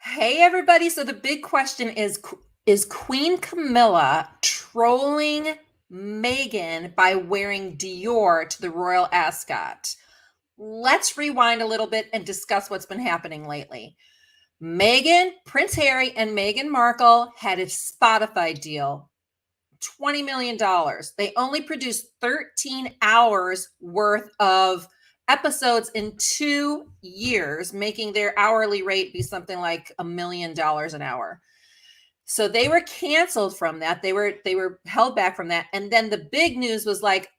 Hey everybody, so the big question is Queen Camilla trolling Meghan by wearing Dior to the royal Ascot? Let's rewind a little bit and discuss what's been happening lately. Prince Harry and Meghan Markle had a Spotify deal, $20 million. They only produced 13 hours worth of episodes in 2 years, making their hourly rate be something like $1 million an hour. So they were canceled from that. They were held back from that. And then the big news was like,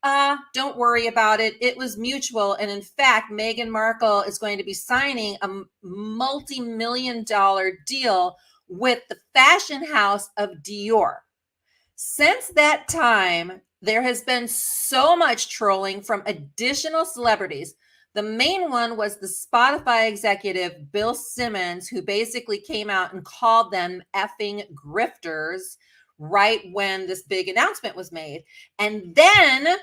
don't worry about it. It was mutual. And in fact, Meghan Markle is going to be signing a multi-million-dollar deal with the fashion house of Dior. Since that time, there has been so much trolling from additional celebrities. The main one was the Spotify executive, Bill Simmons, who basically came out and called them effing grifters right when this big announcement was made. And then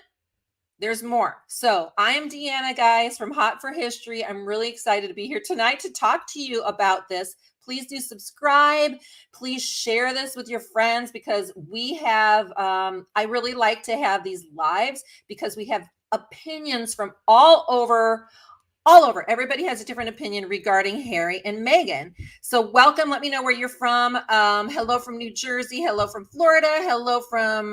there's more. So I am Deanna, guys, from Hot for History. I'm really excited to be here tonight to talk to you about this. Please do subscribe. Please share this with your friends because we have, I really like to have these lives because we have opinions from all over. Everybody has a different opinion regarding Harry and Meghan. So welcome. Let me know where you're from. Hello from New Jersey. Hello from Florida. Hello from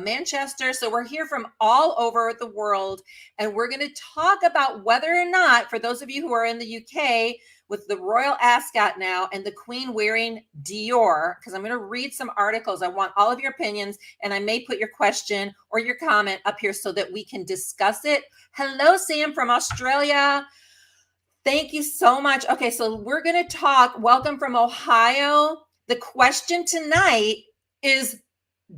Manchester. So we're here from all over the world, and we're going to talk about whether or not, for those of you who are in the UK, with the Royal Ascot now and the Queen wearing Dior, because I'm going to read some articles. I want all of your opinions, and I may put your question or your comment up here so that we can discuss it. Hello, Sam from Australia. Thank you so much. Okay, so we're going to talk. Welcome from Ohio. The question tonight is,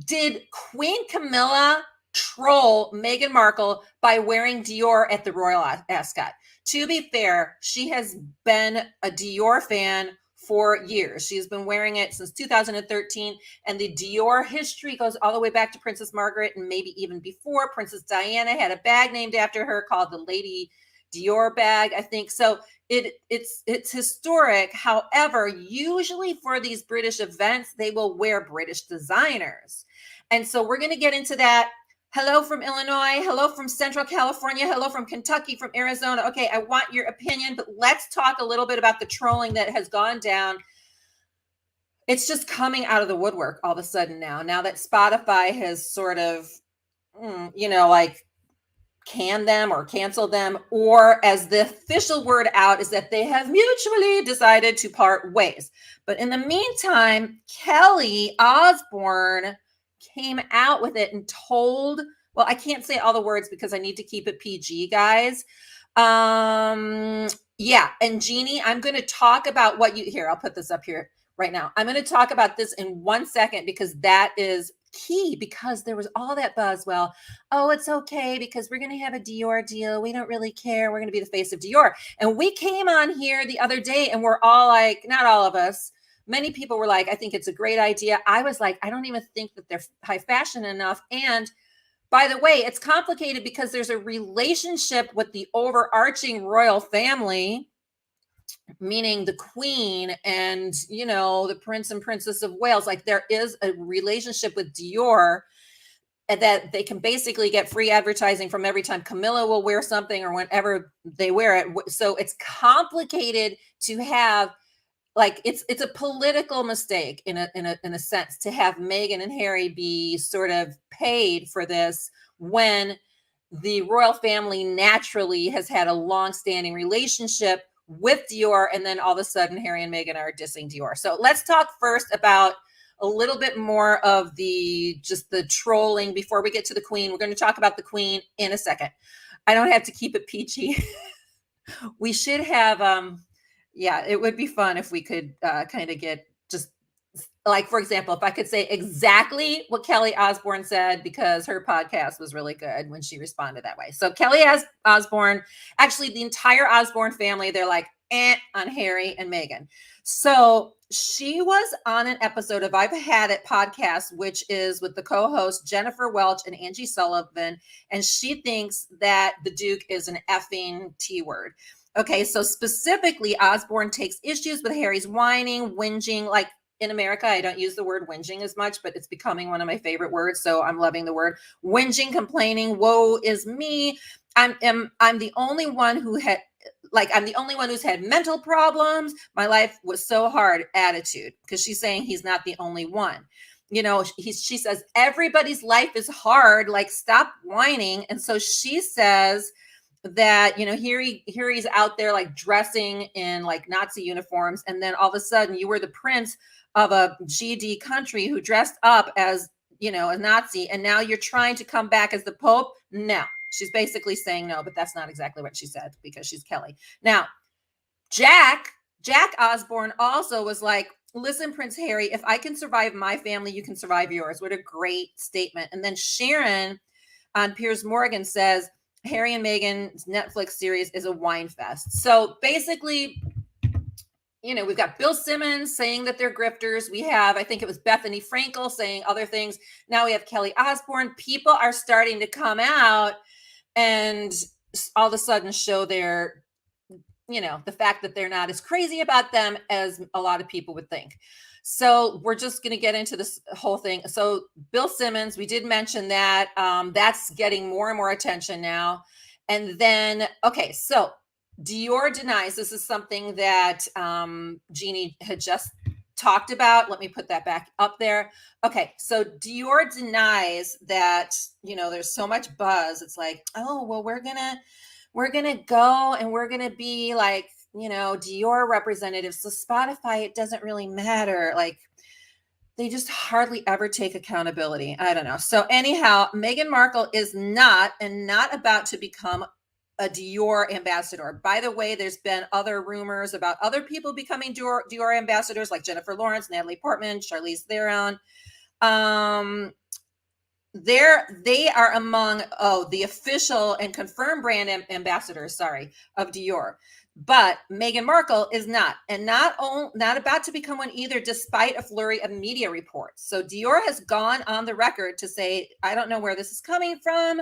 did Queen Camilla troll Meghan Markle by wearing Dior at the Royal Ascot? To be fair, she has been a Dior fan for years. She's been wearing it since 2013, and the Dior history goes all the way back to Princess Margaret and maybe even before. Princess Diana had a bag named after her called the Lady Dior bag, I think. So it's historic. However, usually for these British events, they will wear British designers. And so we're going to get into that. Hello from Illinois. Hello from Central California. Hello from Kentucky, from Arizona. Okay, I want your opinion, but let's talk a little bit about the trolling that has gone down. It's just coming out of the woodwork all of a sudden now that Spotify has sort of, like can them or cancel them, or as the official word out is that they have mutually decided to part ways. But in the meantime, Kelly Osbourne came out with it and told, well, I can't say all the words because I need to keep it PG, guys. Yeah. And Jeannie, I'm going to talk about what here, I'll put this up here right now. I'm going to talk about this in 1 second because that is key, because there was all that buzz. Well, oh, it's okay because we're going to have a Dior deal. We don't really care. We're going to be the face of Dior. And we came on here the other day and we're all like, not all of us, many people were like, I think it's a great idea. I was like, I don't even think that they're high fashion enough. And by the way, it's complicated because there's a relationship with the overarching royal family, meaning the Queen and, the Prince and Princess of Wales. Like there is a relationship with Dior and that they can basically get free advertising from every time Camilla will wear something or whenever they wear it. So it's complicated to have, like, it's a political mistake in a sense to have Meghan and Harry be sort of paid for this when the royal family naturally has had a long-standing relationship with Dior, and then all of a sudden Harry and Meghan are dissing Dior. So let's talk first about a little bit more of the trolling before we get to the Queen. We're going to talk about the Queen in a second. I don't have to keep it PG. We should have, it would be fun if we could kind of get just like, for example, if I could say exactly what Kelly Osbourne said, because her podcast was really good when she responded that way. So Kelly Osbourne, actually the entire Osbourne family, they're like on Harry and Meghan. So she was on an episode of I've Had It podcast, which is with the co-host Jennifer Welch and Angie Sullivan. And she thinks that the Duke is an effing T word. Okay, so specifically, Osborne takes issues with Harry's whining, whinging. Like in America, I don't use the word whinging as much, but it's becoming one of my favorite words. So I'm loving the word whinging, complaining. Woe is me. I'm the only one who had I'm the only one who's had mental problems. My life was so hard attitude, because she's saying he's not the only one. She says everybody's life is hard. Like, stop whining. And so she says that here he's out there like dressing in like Nazi uniforms, and then all of a sudden you were the prince of a GD country who dressed up as a Nazi, and now you're trying to come back as the Pope. No, she's basically saying no, but that's not exactly what she said, because she's Kelly. Now Jack Osborne also was like, listen, Prince Harry, if I can survive my family, you can survive yours. What a great statement. And then Sharon on Piers Morgan says Harry and Meghan's Netflix series is a wine fest. So basically, we've got Bill Simmons saying that they're grifters. We have, I think it was Bethany Frankel saying other things. Now we have Kelly Osborne. People are starting to come out and all of a sudden show their, the fact that they're not as crazy about them as a lot of people would think. So we're just going to get into this whole thing. So Bill Simmons, we did mention that. That's getting more and more attention now. And then, okay, so Dior denies. This is something that Jeannie had just talked about. Let me put that back up there. Okay, so Dior denies that, there's so much buzz. It's like, oh, well, we're gonna go and we're gonna be like, Dior representatives. So Spotify, it doesn't really matter. Like, they just hardly ever take accountability. I don't know. So anyhow, Meghan Markle is not about to become a Dior ambassador. By the way, there's been other rumors about other people becoming Dior ambassadors, like Jennifer Lawrence, Natalie Portman, Charlize Theron. They are among the official and confirmed brand ambassadors, of Dior. But Meghan Markle is not, and not about to become one either, despite a flurry of media reports. So Dior has gone on the record to say, I don't know where this is coming from.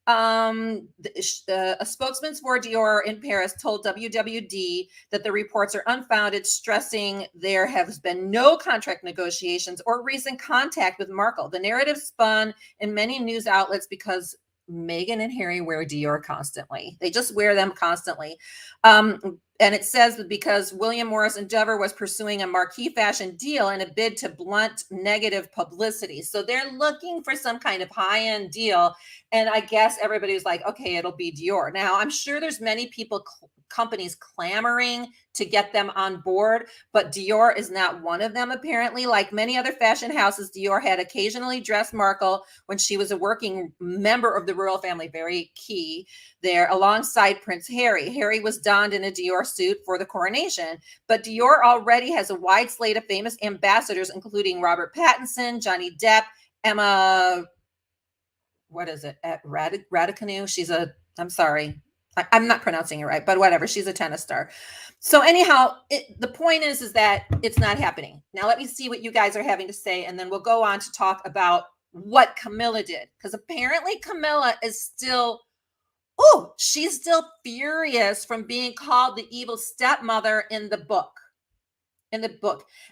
A spokesman for Dior in Paris told WWD that the reports are unfounded, stressing there has been no contract negotiations or recent contact with Markle. The narrative spun in many news outlets because Meghan and Harry wear Dior constantly. They just wear them constantly. And it says that because William Morris Endeavor was pursuing a marquee fashion deal in a bid to blunt negative publicity. So they're looking for some kind of high-end deal. And I guess everybody was like, okay, it'll be Dior. Now, I'm sure there's many people, companies clamoring to get them on board, but Dior is not one of them, apparently. Like many other fashion houses, Dior had occasionally dressed Markle when she was a working member of the royal family, very key there, alongside Prince Harry. Harry was donned in a Dior suit for the coronation, but Dior already has a wide slate of famous ambassadors, including Robert Pattinson, Johnny Depp, Emma, what is it, at Raducanu? I'm sorry, I'm not pronouncing it right, but whatever. She's a tennis star. So anyhow, the point is that it's not happening. Now let me see what you guys are having to say, and then we'll go on to talk about what Camilla did, because apparently Camilla is still, she's still furious from being called the evil stepmother in the book.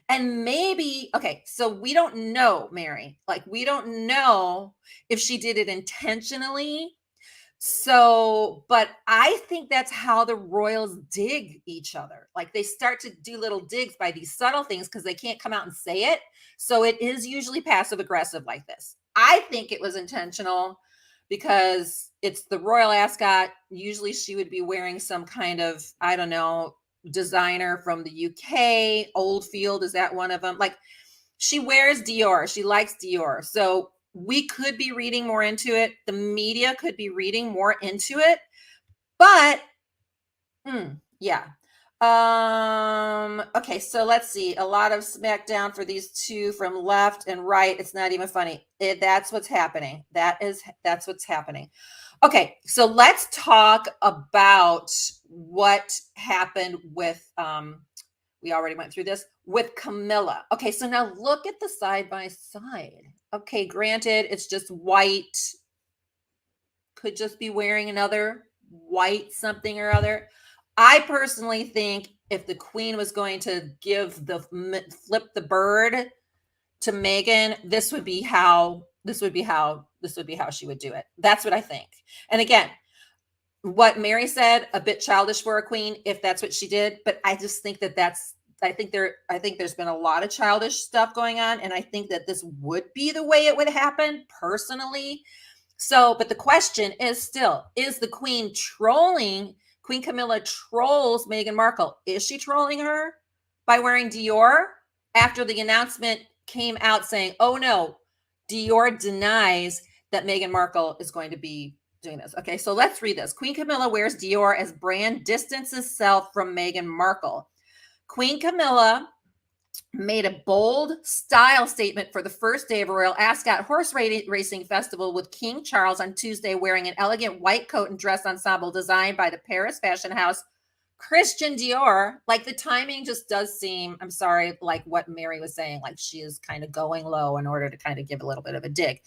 And maybe, okay, so we don't know, Mary. Like, we don't know if she did it intentionally. So, but I think that's how the royals dig each other. Like, they start to do little digs by these subtle things because they can't come out and say it. So it is usually passive aggressive like this. I think it was intentional because it's the royal Ascot. Usually she would be wearing some kind of, I don't know, designer from the UK. Oldfield, is that one of them? Like, she wears Dior. She likes Dior. So we could be reading more into it. The media could be reading more into it. But yeah. Okay, so let's see. A lot of smackdown for these two from left and right. It's not even funny. That's what's happening. That's what's happening. Okay, so let's talk about what happened with we already went through this with Camilla. Okay, so now look at the side by side. Okay, granted, it's just white. Could just be wearing another white something or other. I personally think if the queen was going to flip the bird to Meghan, this would be how she would do it. That's what I think. And again, what Mary said, a bit childish for a queen, if that's what she did. But I just think I think there's been a lot of childish stuff going on, and I think that this would be the way it would happen personally. So, but the question is still, is the queen trolling? Queen Camilla trolls Meghan Markle. Is she trolling her by wearing Dior after the announcement came out saying, oh no, Dior denies that Meghan Markle is going to be doing this. Okay, so let's read this. Queen Camilla wears Dior as brand distances self from Meghan Markle. Queen Camilla made a bold style statement for the first day of Royal Ascot Horse Racing Festival with King Charles on Tuesday, wearing an elegant white coat and dress ensemble designed by the Paris fashion house Christian Dior. Like, the timing just does seem, I'm sorry, like what Mary was saying, like she is kind of going low in order to kind of give a little bit of a dig.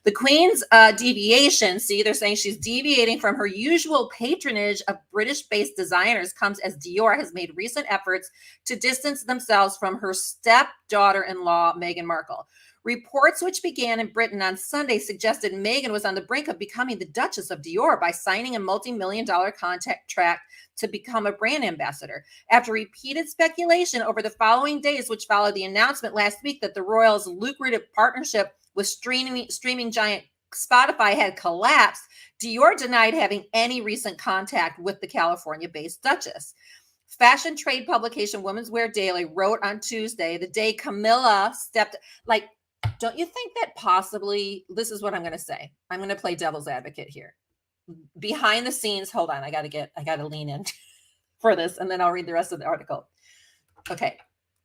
The queen's deviation, see, they're saying she's deviating from her usual patronage of British-based designers, comes as Dior has made recent efforts to distance themselves from her stepdaughter-in-law, Meghan Markle. Reports which began in Britain on Sunday suggested Meghan was on the brink of becoming the Duchess of Dior by signing a multi-million-dollar contract to become a brand ambassador. After repeated speculation over the following days, which followed the announcement last week that the royals' lucrative partnership with streaming giant Spotify had collapsed, Dior denied having any recent contact with the California-based Duchess. Fashion trade publication Women's Wear Daily wrote on Tuesday, the day Camilla stepped, like, don't you think that possibly, this is what I'm going to say. I'm going to play devil's advocate here. Behind the scenes, hold on, I got to lean in for this, and then I'll read the rest of the article. Okay,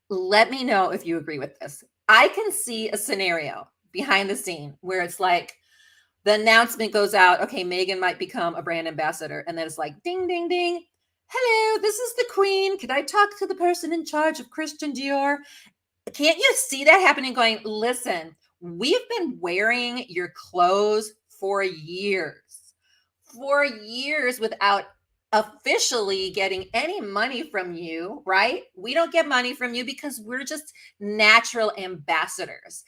let me know if you agree with this. I can see a scenario behind the scene where it's like the announcement goes out, okay, Meghan might become a brand ambassador, and then it's like, ding, ding, ding. Hello, this is the queen. Could I talk to the person in charge of Christian Dior? Can't you see that happening going, listen, we've been wearing your clothes for years without officially getting any money from you, right? We don't get money from you because we're just natural ambassadors.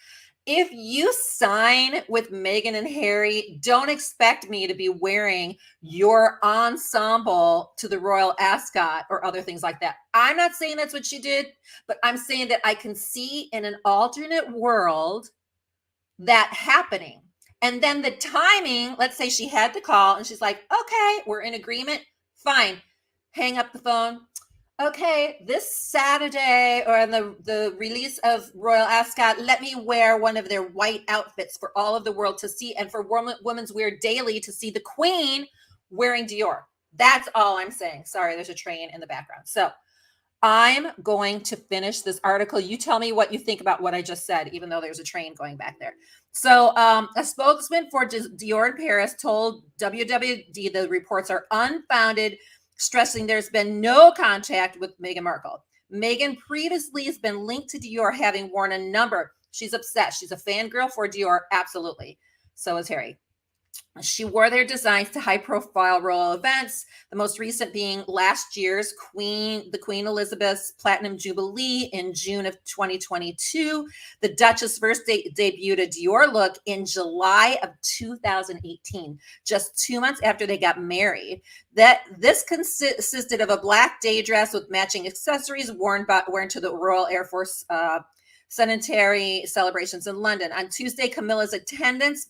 If you sign with Meghan and Harry, don't expect me to be wearing your ensemble to the Royal Ascot or other things like that. I'm not saying that's what she did, but I'm saying that I can see in an alternate world that happening. And then the timing, let's say she had the call and she's like, okay, we're in agreement. Fine. Hang up the phone. Okay, this Saturday or the release of Royal Ascot, let me wear one of their white outfits for all of the world to see, and for Women's Wear Daily to see the queen wearing Dior. That's all I'm saying. Sorry, there's a train in the background. So I'm going to finish this article. You tell me what you think about what I just said, even though there's a train going back there. So a spokesman for Dior in Paris told WWD the reports are unfounded, stressing there's been no contact with Meghan Markle. Meghan previously has been linked to Dior, having worn a number. She's obsessed. She's a fangirl for Dior. Absolutely. So is Harry. She wore their designs to high-profile royal events, the most recent being last year's the Queen Elizabeth's Platinum Jubilee in June of 2022. The Duchess first debuted a Dior look in July of 2018, just 2 months after they got married. This consisted of a black day dress with matching accessories worn to the Royal Air Force centenary celebrations in London. On Tuesday, Camilla's attendance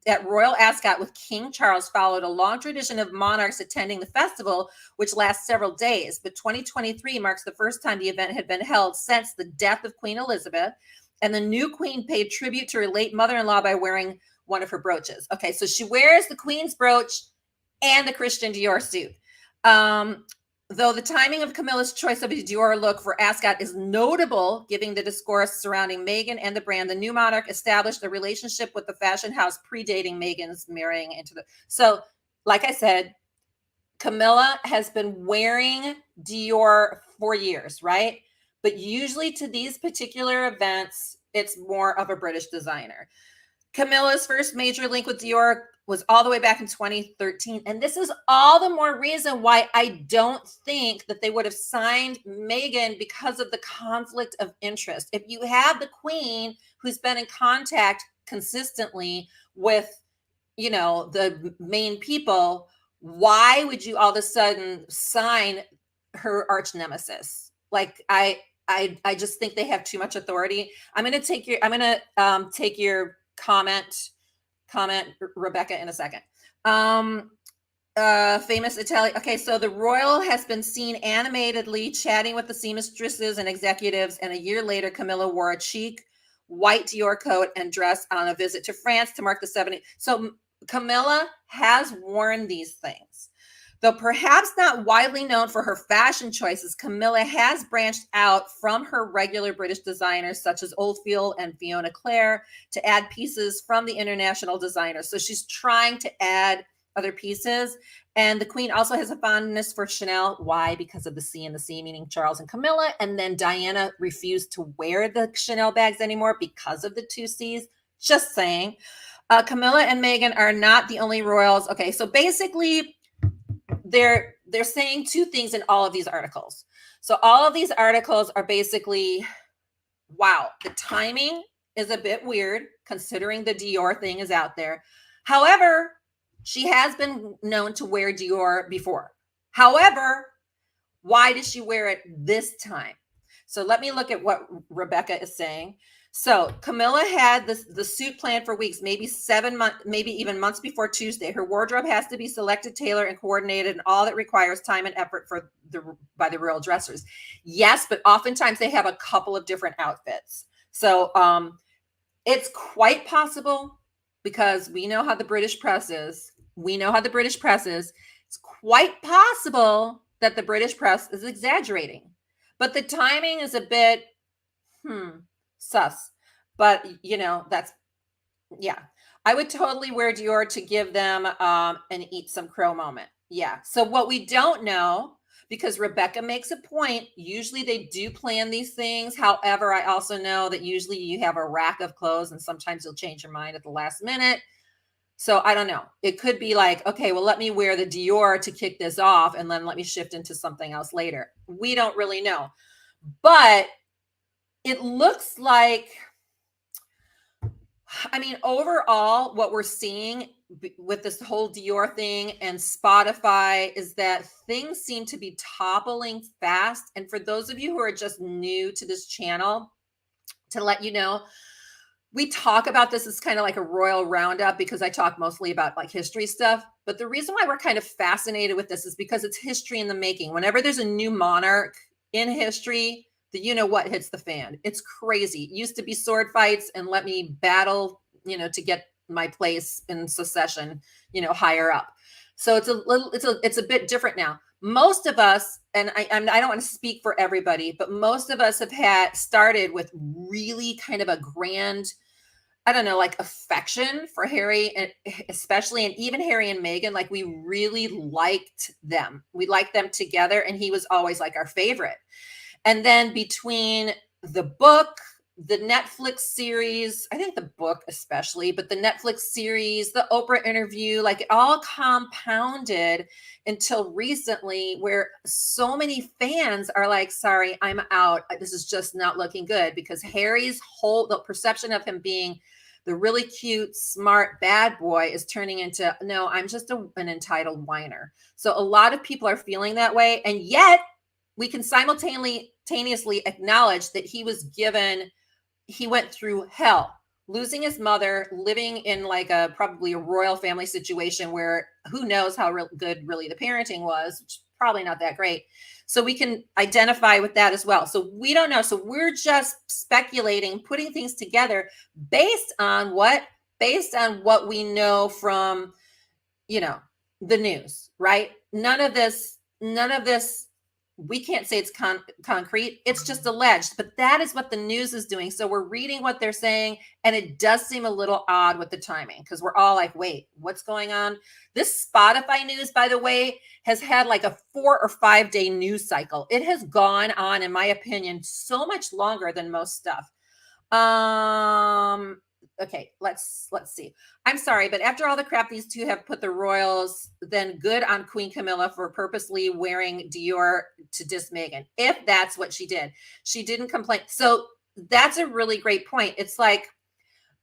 at Royal Ascot with King Charles followed a long tradition of monarchs attending the festival, which lasts several days. But 2023 marks the first time the event had been held since the death of Queen Elizabeth, and the new queen paid tribute to her late mother-in-law by wearing one of her brooches. Okay, so she wears the queen's brooch and the Christian Dior suit. Though the timing of Camilla's choice of a Dior look for Ascot is notable, given the discourse surrounding Meghan and the brand, the new monarch established a relationship with the fashion house predating Meghan's marrying into the... So, like I said, Camilla has been wearing Dior for years, right? But usually to these particular events, it's more of a British designer. Camilla's first major link with Dior was all the way back in 2013. And this is all the more reason why I don't think that they would have signed Meghan, because of the conflict of interest. If you have the queen who's been in contact consistently with, you know, the main people, why would you all of a sudden sign her arch nemesis? Like, I just think they have too much authority. I'm going to take your comment, Rebecca, in a second. Famous Italian. Okay, so the royal has been seen animatedly chatting with the seamstresses and executives, and a year later, Camilla wore a chic white Dior coat and dress on a visit to France to mark the 70th. So Camilla has worn these things. Though perhaps not widely known for her fashion choices, Camilla has branched out from her regular British designers such as Oldfield and Fiona Clare to add pieces from the international designers. So she's trying to add other pieces. And the queen also has a fondness for Chanel. Why? Because of the C and the C, meaning Charles and Camilla. And then Diana refused to wear the Chanel bags anymore because of the two C's. Just saying. Camilla and Meghan are not the only royals. Okay, so basically, they're saying two things in all of these articles. So all of these articles are basically, wow, the timing is a bit weird considering the Dior thing is out there. However, she has been known to wear Dior before. However, why did she wear it this time? So let me look at what Rebecca is saying. So Camilla had the suit planned for weeks, maybe 7 months, maybe even months before Tuesday. Her wardrobe has to be selected, tailored, and coordinated, and all that requires time and effort by the royal dressers. Yes, but oftentimes they have a couple of different outfits. So it's quite possible, because we know how the British press is. It's quite possible that the British press is exaggerating, but the timing is a bit sus. But you know, that's, yeah, I would totally wear Dior to give them an eat some crow moment. Yeah. So what we don't know, because Rebecca makes a point, usually they do plan these things. However, I also know that usually you have a rack of clothes and sometimes you'll change your mind at the last minute. So I don't know. It could be like, okay, well, let me wear the Dior to kick this off and then let me shift into something else later. We don't really know. But it looks like, I mean, overall, what we're seeing with this whole Dior thing and Spotify is that things seem to be toppling fast. And for those of you who are just new to this channel, to let you know, we talk about this as kind of like a royal roundup, because I talk mostly about like history stuff. But the reason why we're kind of fascinated with this is because it's history in the making. Whenever there's a new monarch in history, the you know what hits the fan. It's crazy. It used to be sword fights and let me battle, you know, to get my place in succession, you know, higher up. So it's a bit different now. Most of us, and I don't want to speak for everybody, but most of us have started with really kind of a grand, I don't know, like affection for Harry, and especially, and even Harry and Meghan. Like, we really liked them. We liked them together, and he was always like our favorite. And then between the book, the Netflix series, I think the book especially, but the Netflix series, the Oprah interview, like it all compounded until recently, where so many fans are like, sorry, I'm out. This is just not looking good, because Harry's the perception of him being the really cute, smart, bad boy is turning into, no, I'm just an entitled whiner. So a lot of people are feeling that way. And yet we can simultaneously acknowledge that he went through hell, losing his mother, living in like probably a royal family situation where who knows how good really the parenting was, which is probably not that great. So we can identify with that as well. So we don't know. So we're just speculating, putting things together based on what we know from, you know, the news, right? None of this, we can't say it's concrete. It's just alleged, but that is what the news is doing. So we're reading what they're saying, and it does seem a little odd with the timing, because we're all like, wait, what's going on? This Spotify news, by the way, has had like a 4 or 5 day news cycle. It has gone on, in my opinion, so much longer than most stuff. okay, let's see. I'm sorry, but after all the crap these two have put the royals, then good on Queen Camilla for purposely wearing Dior to diss Meghan. If that's what she did, she didn't complain. So that's a really great point. It's like,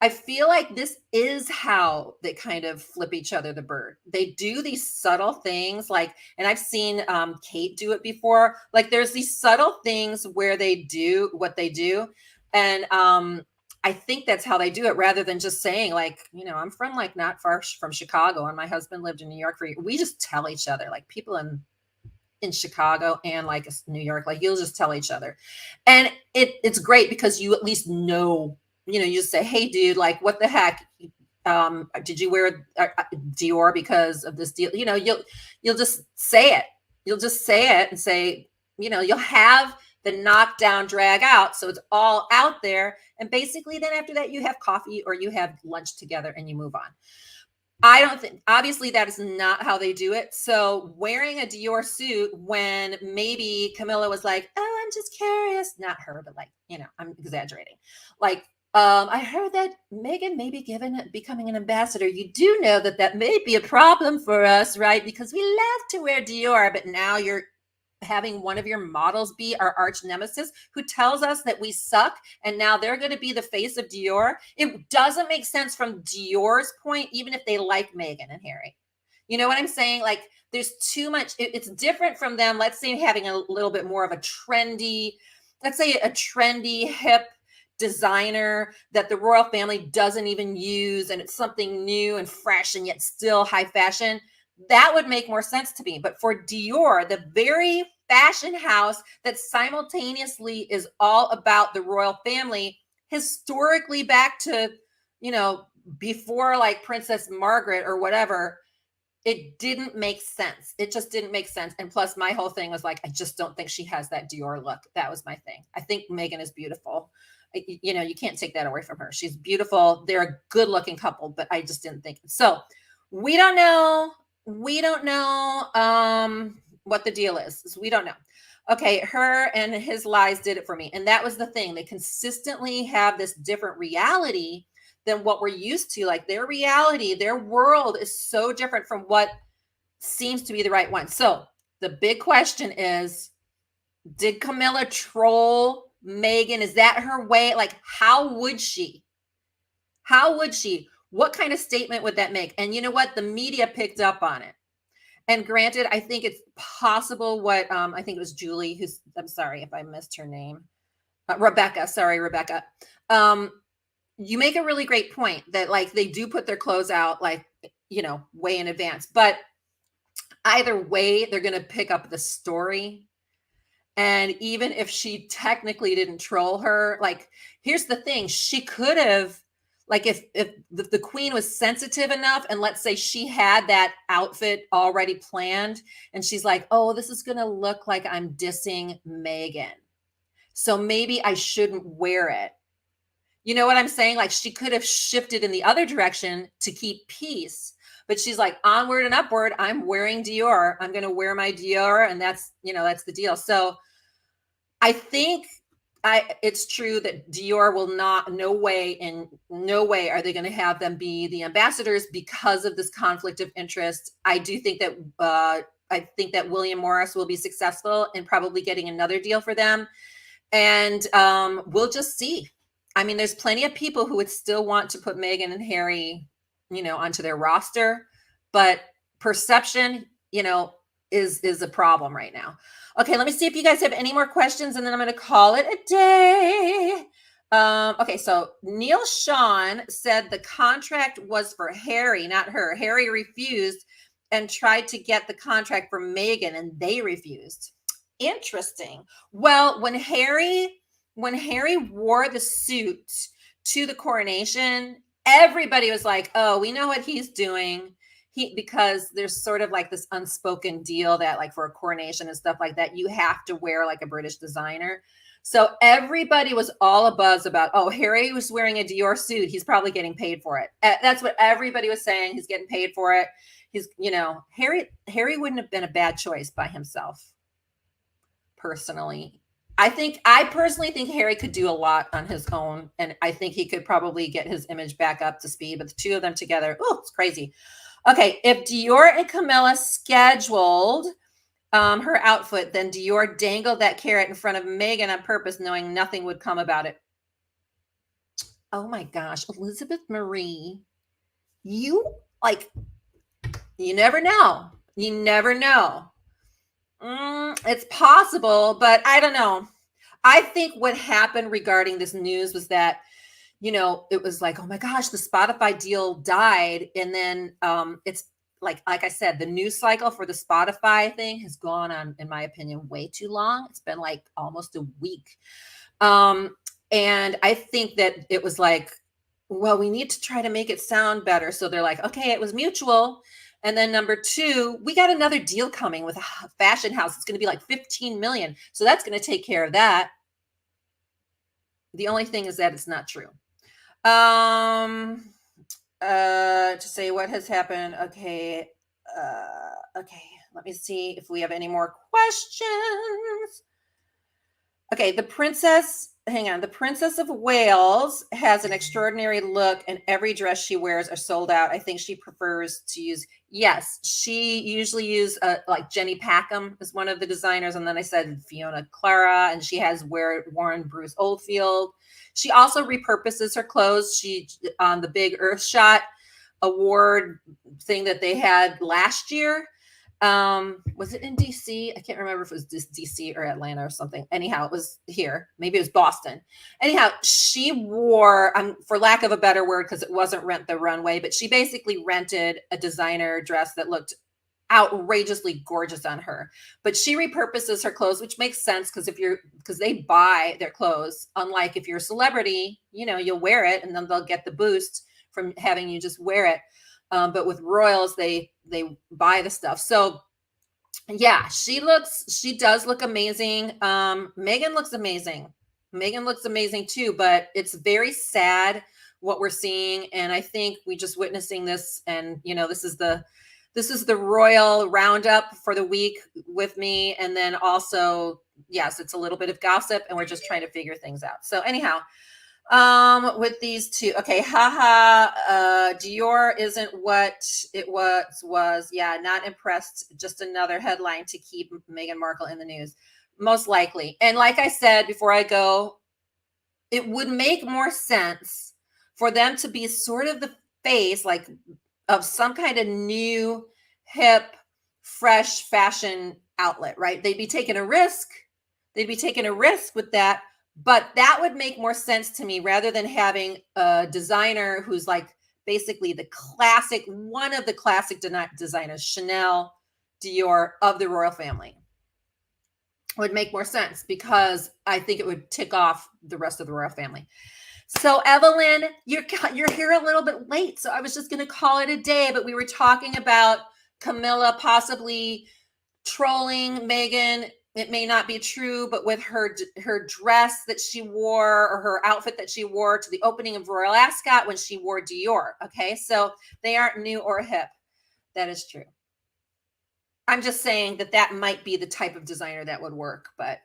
I feel like this is how they kind of flip each other the bird. They do these subtle things, like, and I've seen Kate do it before. Like, there's these subtle things where they do what they do, and I think that's how they do it, rather than just saying, like, I'm from like not far from Chicago, and my husband lived in New York for. We just tell each other, like people in Chicago and like New York, like you'll just tell each other, and it's great because you at least know. You just say, hey, dude, like, what the heck? Did you wear Dior because of this deal? You'll just say it. You'll just say it and say, you'll have the knockdown drag out. So it's all out there. And basically then after that, you have coffee or you have lunch together and you move on. I don't think, obviously, that is not how they do it. So wearing a Dior suit when maybe Camilla was like, oh, I'm just curious. Not her, but like, I'm exaggerating. Like, I heard that Meghan may be becoming an ambassador. You do know that may be a problem for us, right? Because we love to wear Dior, but now you're having one of your models be our arch nemesis who tells us that we suck, and now they're going to be the face of Dior. It doesn't make sense from Dior's point, even if they like Meghan and Harry. You know what I'm saying? Like, there's too much. It's different from them, let's say, having a little bit more of a trendy, hip designer that the royal family doesn't even use, and it's something new and fresh and yet still high fashion. That would make more sense to me. But for Dior, the very fashion house that simultaneously is all about the royal family, historically back to, before like Princess Margaret or whatever, it didn't make sense. It just didn't make sense. And plus, my whole thing was like, I just don't think she has that Dior look. That was my thing. I think Meghan is beautiful. You can't take that away from her. She's beautiful. They're a good looking couple, but I just didn't think so. We don't know. What the deal is. So we don't know. Okay, her and his lies did it for me. And that was the thing. They consistently have this different reality than what we're used to. Like, their reality, their world is so different from what seems to be the right one. So the big question is, did Camilla troll Meghan? Is that her way? Like, how would she? What kind of statement would that make? And you know what? The media picked up on it. And granted, I think it's possible what I think it was Julie, I'm sorry if I missed her name. Rebecca. You make a really great point that like they do put their clothes out like, way in advance. But either way, they're going to pick up the story. And even if she technically didn't troll her, like, here's the thing. She could have, like, if the queen was sensitive enough, and let's say she had that outfit already planned, and she's like, oh, this is going to look like I'm dissing Meghan, so maybe I shouldn't wear it. You know what I'm saying? Like, she could have shifted in the other direction to keep peace. But she's like, onward and upward. I'm wearing Dior. I'm going to wear my Dior. And that's the deal. So I think it's true that Dior will no way are they going to have them be the ambassadors because of this conflict of interest. I do think that William Morris will be successful in probably getting another deal for them. And we'll just see. I mean, there's plenty of people who would still want to put Meghan and Harry, onto their roster, but perception, is a problem right now. Okay, let me see if you guys have any more questions, and then I'm going to call it a day. Okay, so Neil Sean said the contract was for Harry, not her. Harry refused and tried to get the contract for Meghan, and they refused. Interesting. Well, when Harry wore the suit to the coronation, everybody was like, oh, we know what he's doing. Because there's sort of like this unspoken deal that like for a coronation and stuff like that, you have to wear like a British designer. So everybody was all abuzz about, oh, Harry was wearing a Dior suit. He's probably getting paid for it. That's what everybody was saying. He's getting paid for it. He's, Harry wouldn't have been a bad choice by himself. Personally, I personally think Harry could do a lot on his own, and I think he could probably get his image back up to speed. But the two of them together, oh, it's crazy. Okay, if Dior and Camilla scheduled her outfit, then Dior dangled that carrot in front of Meghan on purpose, knowing nothing would come about it. Oh my gosh, Elizabeth Marie, you like, you never know. You never know. It's possible, but I don't know. I think what happened regarding this news was that, it was like, oh my gosh, the Spotify deal died. And then it's like I said, the news cycle for the Spotify thing has gone on, in my opinion, way too long. It's been like almost a week. And I think that it was like, well, we need to try to make it sound better. So they're like, okay, it was mutual. And then number two, we got another deal coming with a fashion house. It's going to be like 15 million. So that's going to take care of that. The only thing is that it's not true. To say what has happened. Okay. Okay. Let me see if we have any more questions. Okay. The Princess of Wales has an extraordinary look, and every dress she wears are sold out. I think she prefers to use, yes, she usually use like Jenny Packham is one of the designers. And then I said Fiona Clara, and she has worn Bruce Oldfield. She also repurposes her clothes. She, on the big Earthshot award thing that they had last year, was it in DC? I can't remember if it was DC or Atlanta or something. Anyhow, it was here. Maybe it was Boston. Anyhow, she wore, for lack of a better word, because it wasn't Rent the Runway, but she basically rented a designer dress that looked outrageously gorgeous on her. But she repurposes her clothes, which makes sense because they buy their clothes. Unlike if you're a celebrity, you'll wear it and then they'll get the boost from having you just wear it. But with royals, they buy the stuff. So yeah, she does look amazing. Meghan looks amazing. Meghan looks amazing too, but it's very sad what we're seeing. And I think we just witnessing this, and this is the royal roundup for the week with me. And then also, yes, it's a little bit of gossip, and we're just trying to figure things out. So anyhow, with these two, okay, Dior isn't what it was. Yeah, not impressed. Just another headline to keep Meghan Markle in the news, most likely. And like I said before I go, it would make more sense for them to be sort of the face, like, of some kind of new, hip, fresh fashion outlet, right? They'd be taking a risk. They'd be taking a risk with that. But that would make more sense to me rather than having a designer who's like basically one of the classic designers, Chanel, Dior, of the royal family. Would make more sense, because I think it would tick off the rest of the royal family. So Evelyn, you're here a little bit late, so I was just going to call it a day, but we were talking about Camilla possibly trolling Meghan. It may not be true, but with her dress that she wore, or her outfit that she wore to the opening of Royal Ascot when she wore Dior. Okay, so they aren't new or hip. That is true. I'm just saying that might be the type of designer that would work. But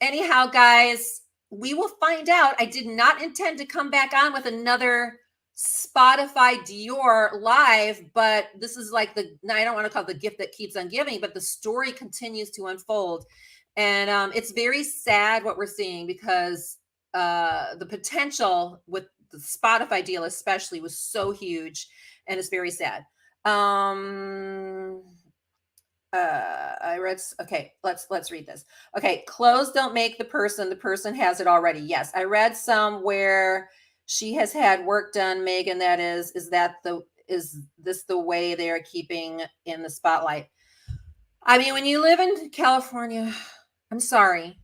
anyhow, guys, we will find out. I did not intend to come back on with another Spotify Dior live, but this is like I don't want to call it the gift that keeps on giving, but the story continues to unfold. And it's very sad what we're seeing, because the potential with the Spotify deal especially was so huge, and it's very sad. I read, okay, let's read this. Okay, clothes don't make the person has it already. Yes, I read some where she has had work done, Meghan, that is this the way they are keeping in the spotlight? I mean, when you live in California, I'm sorry,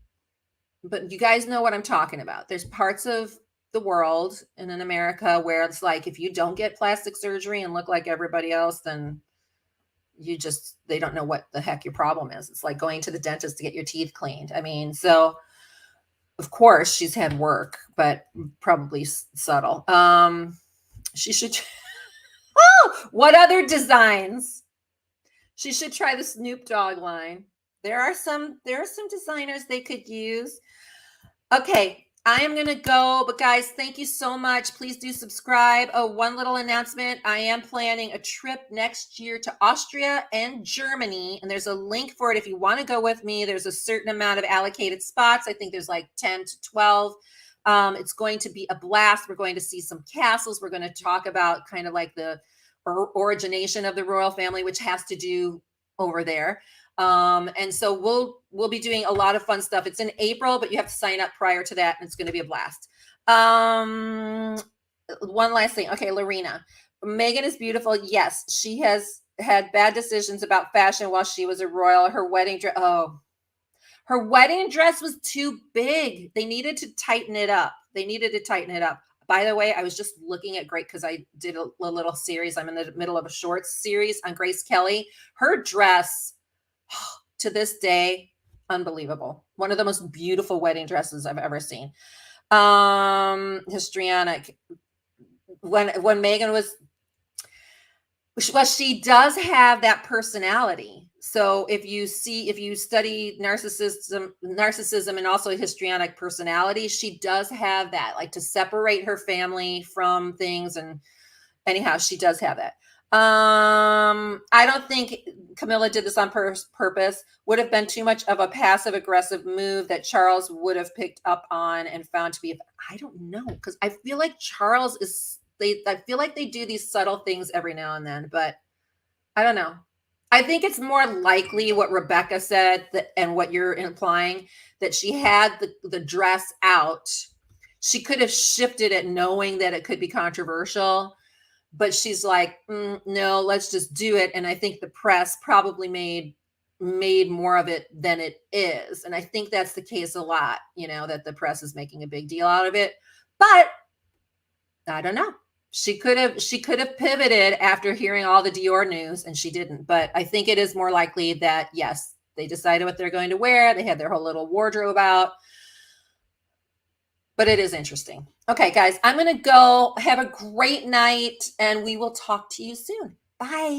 but you guys know what I'm talking about. There's parts of the world and in America where it's like, if you don't get plastic surgery and look like everybody else, then they don't know what the heck your problem is. It's like going to the dentist to get your teeth cleaned. I mean, so of course she's had work, but probably subtle. She should, what other designs? She should try the Snoop Dogg line. There are some designers they could use. Okay, I am gonna go, but guys, thank you so much. Please do subscribe. Oh, one little announcement. I am planning a trip next year to Austria and Germany, and there's a link for it if you want to go with me. There's a certain amount of allocated spots. I think there's like 10 to 12. It's going to be a blast. We're going to see some castles. We're going to talk about kind of like the origination of the royal family, which has to do over there. And so we'll be doing a lot of fun stuff. It's in April, but you have to sign up prior to that, and it's going to be a blast. One last thing. Okay, Lorena. Meghan is beautiful. Yes, she has had bad decisions about fashion while she was a royal. Her wedding dress. Oh, her wedding dress was too big. They needed to tighten it up. By the way, I was just looking at Great because I did a little series. I'm in the middle of a shorts series on Grace Kelly. Her dress, to this day, unbelievable. One of the most beautiful wedding dresses I've ever seen. Histrionic. When Meghan was, well, she does have that personality. So if you study narcissism and also histrionic personality, she does have that, like to separate her family from things. And anyhow, she does have that. I don't think Camilla did this on purpose. Would have been too much of a passive aggressive move that Charles would have picked up on and found to be, I don't know, because I feel like Charles is, I feel like they do these subtle things every now and then, but I don't know. I think it's more likely what Rebecca said and what you're implying, that she had the dress out. She could have shifted it knowing that it could be controversial, but she's like, no, let's just do it. And I think the press probably made more of it than it is. And I think that's the case a lot, that the press is making a big deal out of it. But I don't know. She could have pivoted after hearing all the Dior news, and she didn't. But I think it is more likely that, yes, they decided what they're going to wear. They had their whole little wardrobe out. But it is interesting. Okay, guys, I'm going to go. Have a great night, and we will talk to you soon. Bye.